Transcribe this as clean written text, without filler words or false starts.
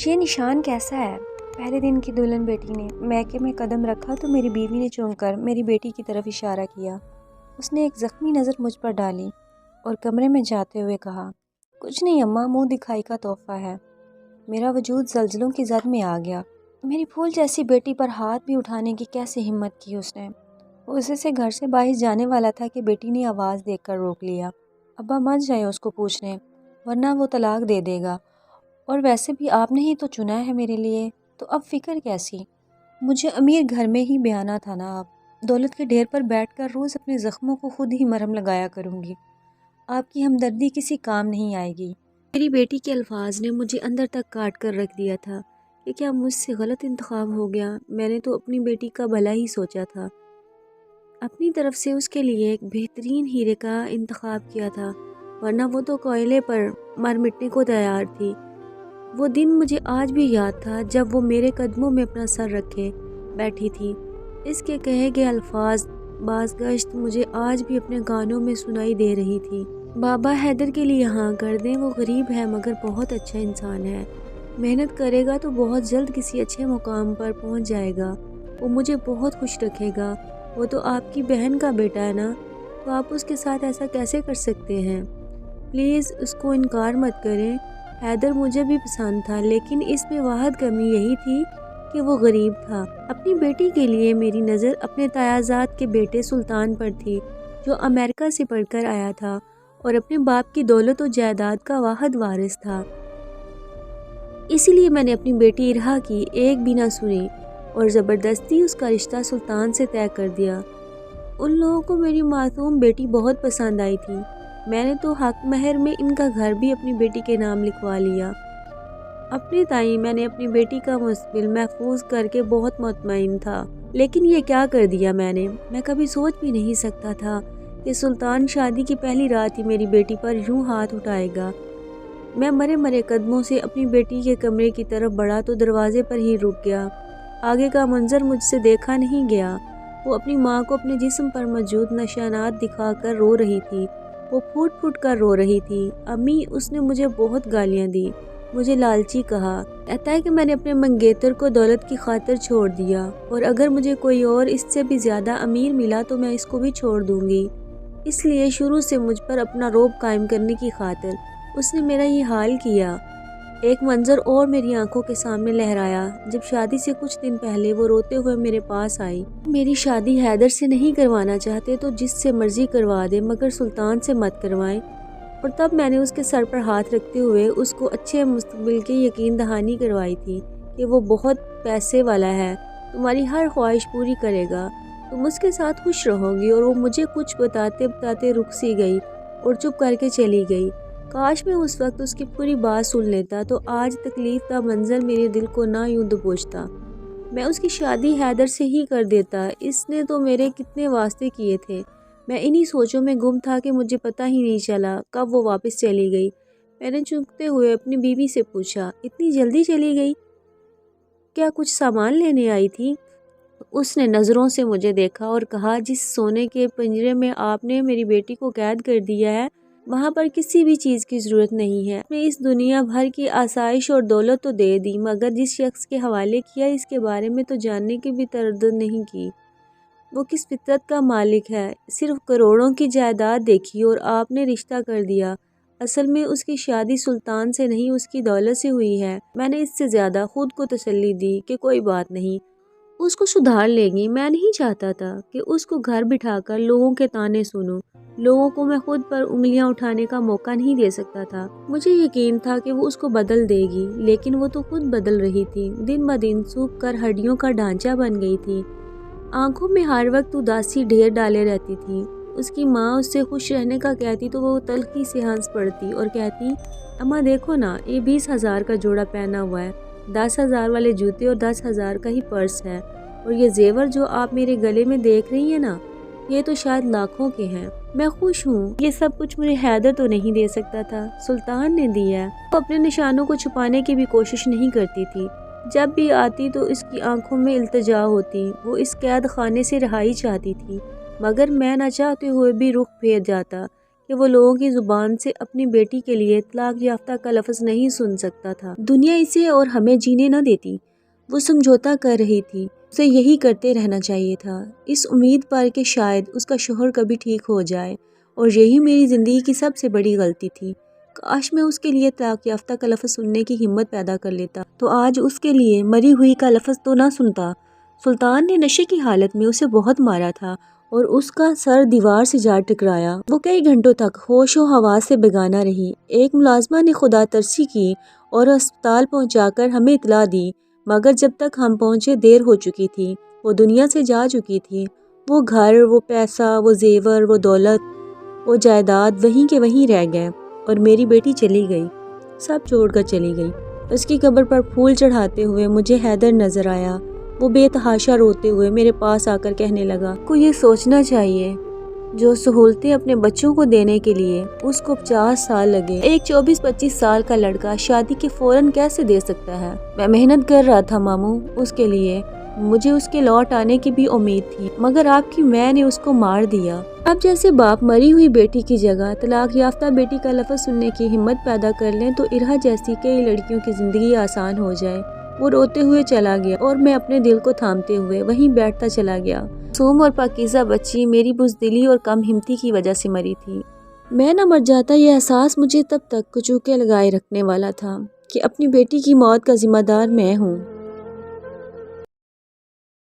یہ نشان کیسا ہے؟ پہلے دن کی دلہن بیٹی نے میکے میں قدم رکھا تو میری بیوی نے چونک کر میری بیٹی کی طرف اشارہ کیا۔ اس نے ایک زخمی نظر مجھ پر ڈالی اور کمرے میں جاتے ہوئے کہا، کچھ نہیں اماں، منہ دکھائی کا تحفہ ہے۔ میرا وجود زلزلوں کی زد میں آ گیا۔ میری پھول جیسی بیٹی پر ہاتھ بھی اٹھانے کی کیسے ہمت کی اس نے؟ وہ اسے سے گھر سے باہر جانے والا تھا کہ بیٹی نے آواز دیکھ کر روک لیا۔ ابا مت جائیں اس کو پوچھنے، ورنہ وہ طلاق دے دے گا، اور ویسے بھی آپ نے ہی تو چنا ہے میرے لیے، تو اب فکر کیسی؟ مجھے امیر گھر میں ہی بیانا تھا نا۔ اب دولت کے ڈھیر پر بیٹھ کر روز اپنے زخموں کو خود ہی مرہم لگایا کروں گی۔ آپ کی ہمدردی کسی کام نہیں آئے گی۔ میری بیٹی کے الفاظ نے مجھے اندر تک کاٹ کر رکھ دیا تھا کہ کیا مجھ سے غلط انتخاب ہو گیا؟ میں نے تو اپنی بیٹی کا بھلا ہی سوچا تھا، اپنی طرف سے اس کے لیے ایک بہترین ہیرے کا انتخاب کیا تھا، ورنہ وہ تو کوئلے پر مر مٹنے کو تیار تھی۔ وہ دن مجھے آج بھی یاد تھا جب وہ میرے قدموں میں اپنا سر رکھے بیٹھی تھی۔ اس کے کہے گئے الفاظ بازگشت مجھے آج بھی اپنے کانوں میں سنائی دے رہی تھی۔ بابا حیدر کے لیے یہاں کر دیں، وہ غریب ہے مگر بہت اچھا انسان ہے، محنت کرے گا تو بہت جلد کسی اچھے مقام پر پہنچ جائے گا، وہ مجھے بہت خوش رکھے گا۔ وہ تو آپ کی بہن کا بیٹا ہے نا، تو آپ اس کے ساتھ ایسا کیسے کر سکتے ہیں؟ پلیز اس کو انکار مت کریں۔ حیدر مجھے بھی پسند تھا، لیکن اس میں واحد کمی یہی تھی کہ وہ غریب تھا۔ اپنی بیٹی کے لیے میری نظر اپنے تایازاد کے بیٹے سلطان پر تھی، جو امریکہ سے پڑھ کر آیا تھا اور اپنے باپ کی دولت و جائیداد کا واحد وارث تھا۔ اسی لیے میں نے اپنی بیٹی ارہا کی ایک بھی نہ سنی اور زبردستی اس کا رشتہ سلطان سے طے کر دیا۔ ان لوگوں کو میری معصوم بیٹی بہت پسند آئی تھی۔ میں نے تو حق مہر میں ان کا گھر بھی اپنی بیٹی کے نام لکھوا لیا۔ اپنے تئیں میں نے اپنی بیٹی کا مستقبل محفوظ کر کے بہت مطمئن تھا، لیکن یہ کیا کر دیا میں نے؟ میں کبھی سوچ بھی نہیں سکتا تھا کہ سلطان شادی کی پہلی رات ہی میری بیٹی پر یوں ہاتھ اٹھائے گا۔ میں مرے مرے قدموں سے اپنی بیٹی کے کمرے کی طرف بڑھا تو دروازے پر ہی رک گیا۔ آگے کا منظر مجھ سے دیکھا نہیں گیا۔ وہ اپنی ماں کو اپنے جسم پر موجود نشانات دکھا کر رو رہی تھی۔ وہ پھوٹ پھوٹ کر رو رہی تھی۔ امی، اس نے مجھے بہت گالیاں دی، مجھے لالچی کہا، کہتا ہے کہ میں نے اپنے منگیتر کو دولت کی خاطر چھوڑ دیا، اور اگر مجھے کوئی اور اس سے بھی زیادہ امیر ملا تو میں اس کو بھی چھوڑ دوں گی۔ اس لیے شروع سے مجھ پر اپنا رعب قائم کرنے کی خاطر اس نے میرا یہ حال کیا۔ ایک منظر اور میری آنکھوں کے سامنے لہرایا جب شادی سے کچھ دن پہلے وہ روتے ہوئے میرے پاس آئی۔ میری شادی حیدر سے نہیں کروانا چاہتے تو جس سے مرضی کروا دے، مگر سلطان سے مت کروائیں۔ اور تب میں نے اس کے سر پر ہاتھ رکھتے ہوئے اس کو اچھے مستقبل کی یقین دہانی کروائی تھی کہ وہ بہت پیسے والا ہے، تمہاری ہر خواہش پوری کرے گا، تم اس کے ساتھ خوش رہو گی۔ اور وہ مجھے کچھ بتاتے بتاتے رک سی گئی اور چپ کر کے چلی گئی۔ کاش میں اس وقت اس کی پوری بات سن لیتا تو آج تکلیف کا منظر میرے دل کو نہ یوں دبوچتا۔ میں اس کی شادی حیدر سے ہی کر دیتا، اس نے تو میرے کتنے واسطے کیے تھے۔ میں انہی سوچوں میں گم تھا کہ مجھے پتہ ہی نہیں چلا کب وہ واپس چلی گئی۔ میں نے چونکتے ہوئے اپنی بیوی سے پوچھا، اتنی جلدی چلی گئی؟ کیا کچھ سامان لینے آئی تھی؟ اس نے نظروں سے مجھے دیکھا اور کہا، جس سونے کے پنجرے میں آپ نے میری بیٹی کو قید کر دیا ہے، وہاں پر کسی بھی چیز کی ضرورت نہیں ہے۔ میں اس دنیا بھر کی آسائش اور دولت تو دے دی، مگر جس شخص کے حوالے کیا اس کے بارے میں تو جاننے کی بھی تردد نہیں کی۔ وہ کس فطرت کا مالک ہے؟ صرف کروڑوں کی جائیداد دیکھی اور آپ نے رشتہ کر دیا۔ اصل میں اس کی شادی سلطان سے نہیں، اس کی دولت سے ہوئی ہے۔ میں نے اس سے زیادہ خود کو تسلی دی کہ کوئی بات نہیں، اس کو سدھار لے گی۔ میں نہیں چاہتا تھا کہ اس کو گھر بٹھا کر لوگوں کے تانے سنوں۔ لوگوں کو میں خود پر انگلیاں اٹھانے کا موقع نہیں دے سکتا تھا۔ مجھے یقین تھا کہ وہ اس کو بدل دے گی، لیکن وہ تو خود بدل رہی تھی، دن بدن سوکھ کر ہڈیوں کا ڈھانچہ بن گئی تھی۔ آنکھوں میں ہر وقت اداسی ڈھیر ڈالے رہتی تھی۔ اس کی ماں اس سے خوش رہنے کا کہتی تو وہ تلخی سے ہنس پڑتی اور کہتی، اماں دیکھو نا، یہ 20,000 کا جوڑا پہنا ہوا ہے، 10,000 والے جوتے اور 10,000 کا ہی پرس ہے، اور یہ زیور جو آپ میرے گلے میں دیکھ رہی ہیں نا، یہ تو شاید لاکھوں کے ہیں۔ میں خوش ہوں، یہ سب کچھ مجھے حیدر تو نہیں دے سکتا تھا، سلطان نے دیا ہے۔ وہ اپنے نشانوں کو چھپانے کی بھی کوشش نہیں کرتی تھی۔ جب بھی آتی تو اس کی آنکھوں میں التجا ہوتی، وہ اس قید خانے سے رہائی چاہتی تھی، مگر میں نہ چاہتے ہوئے بھی رخ پھیر جاتا کہ وہ لوگوں کی زبان سے اپنی بیٹی کے لیے طلاق یافتہ کا لفظ نہیں سن سکتا تھا۔ دنیا اسے اور ہمیں جینے نہ دیتی۔ وہ سمجھوتا کر رہی تھی، اسے یہی کرتے رہنا چاہیے تھا، اس امید پر کہ شاید اس کا شوہر کبھی ٹھیک ہو جائے، اور یہی میری زندگی کی سب سے بڑی غلطی تھی۔ کاش میں اس کے لیے طلاق یافتہ کا لفظ سننے کی ہمت پیدا کر لیتا تو آج اس کے لیے مری ہوئی کا لفظ تو نہ سنتا۔ سلطان نے نشے کی حالت میں اسے بہت مارا تھا اور اس کا سر دیوار سے جا ٹکرایا۔ وہ کئی گھنٹوں تک ہوش و حواس سے بیگانہ رہی۔ ایک ملازمہ نے خدا ترسی کی اور اسپتال پہنچا کر ہمیں اطلاع دی، مگر جب تک ہم پہنچے دیر ہو چکی تھی، وہ دنیا سے جا چکی تھی۔ وہ گھر، وہ پیسہ، وہ زیور، وہ دولت، وہ جائیداد وہیں کے وہیں رہ گئے، اور میری بیٹی چلی گئی، سب چھوڑ کر چلی گئی۔ اس کی قبر پر پھول چڑھاتے ہوئے مجھے حیدر نظر آیا۔ وہ بے تحاشا روتے ہوئے میرے پاس آ کر کہنے لگا، کو یہ سوچنا چاہیے جو سہولتیں اپنے بچوں کو دینے کے لیے اس کو 50 سال لگے، ایک 24-25 سال کا لڑکا شادی کے فوراً کیسے دے سکتا ہے۔ میں محنت کر رہا تھا ماموں اس کے لیے، مجھے اس کے لوٹ آنے کی بھی امید تھی، مگر آپ کی میں نے اس کو مار دیا۔ اب جیسے باپ مری ہوئی بیٹی کی جگہ طلاق یافتہ بیٹی کا لفظ سننے کی ہمت پیدا کر لیں تو ارہا جیسی کئی لڑکیوں کی زندگی آسان ہو جائے۔ وہ روتے ہوئے چلا گیا اور میں اپنے دل کو تھامتے ہوئے وہیں بیٹھتا چلا گیا۔ معصوم اور پاکیزہ بچی میری بزدلی اور کم ہمتی کی وجہ سے مری تھی۔ میں نہ مر جاتا، یہ احساس مجھے تب تک کچوکے لگائے رکھنے والا تھا کہ اپنی بیٹی کی موت کا ذمہ دار میں ہوں۔